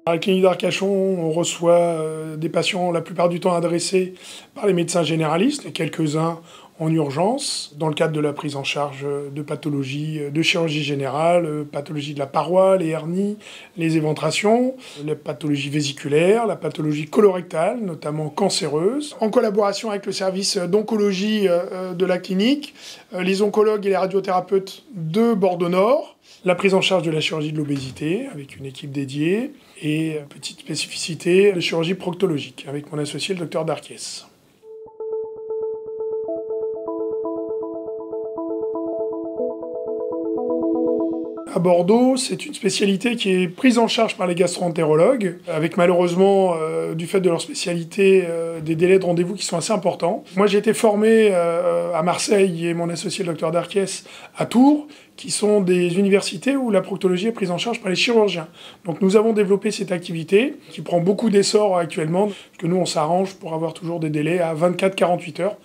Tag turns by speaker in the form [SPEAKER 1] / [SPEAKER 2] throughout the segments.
[SPEAKER 1] À la clinique d'Arcachon, on reçoit des patients la plupart du temps adressés par les médecins généralistes, et quelques-uns en urgence, dans le cadre de la prise en charge de pathologies de chirurgie générale, pathologies de la paroi, les hernies, les éventrations, la pathologie vésiculaire, la pathologie colorectale, notamment cancéreuse. En collaboration avec le service d'oncologie de la clinique, les oncologues et les radiothérapeutes de Bordeaux-Nord, la prise en charge de la chirurgie de l'obésité avec une équipe dédiée et petite spécificité de chirurgie proctologique avec mon associé le docteur Darquies. À Bordeaux, c'est une spécialité qui est prise en charge par les gastro-entérologues, avec malheureusement, du fait de leur spécialité, des délais de rendez-vous qui sont assez importants. Moi, j'ai été formé à Marseille et mon associé le docteur Darquies à Tours, qui sont des universités où la proctologie est prise en charge par les chirurgiens. Donc nous avons développé cette activité qui prend beaucoup d'essor actuellement, parce que nous on s'arrange pour avoir toujours des délais à 24-48 heures.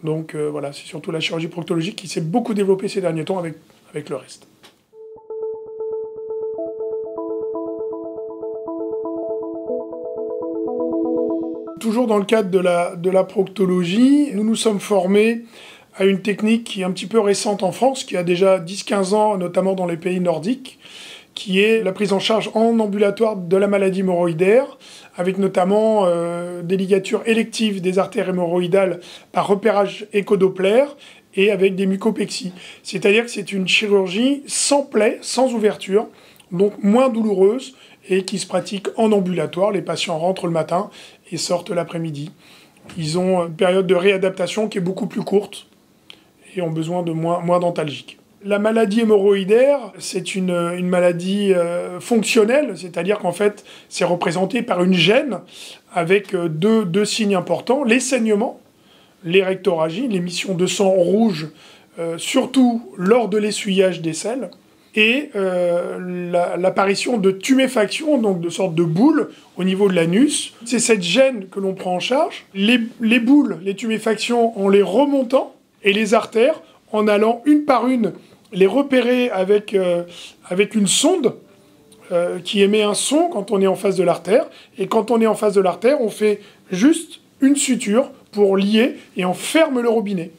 [SPEAKER 1] Donc voilà, c'est surtout la chirurgie proctologique qui s'est beaucoup développée ces derniers temps avec le reste. Toujours dans le cadre de la proctologie, nous nous sommes formés à une technique qui est un petit peu récente en France, qui a déjà 10-15 ans, notamment dans les pays nordiques, qui est la prise en charge en ambulatoire de la maladie hémorroïdaire, avec notamment des ligatures électives des artères hémorroïdales par repérage échodoppler et avec des mucopexies. C'est-à-dire que c'est une chirurgie sans plaie, sans ouverture, donc moins douloureuse, et qui se pratique en ambulatoire. Les patients rentrent le matin et sortent l'après-midi. Ils ont une période de réadaptation qui est beaucoup plus courte et ont besoin de moins d'antalgiques. La maladie hémorroïdaire, c'est une maladie fonctionnelle, c'est-à-dire qu'en fait, c'est représenté par une gêne avec deux signes importants, les saignements, les rectorragies, l'émission de sang rouge, surtout lors de l'essuyage des selles, et l'apparition de tuméfaction, donc de sortes de boules au niveau de l'anus. C'est cette gêne que l'on prend en charge. Les boules, les tuméfactions, en les remontant, et les artères, en allant une par une les repérer avec une sonde qui émet un son quand on est en face de l'artère. Et quand on est en face de l'artère, on fait juste une suture pour lier et on ferme le robinet.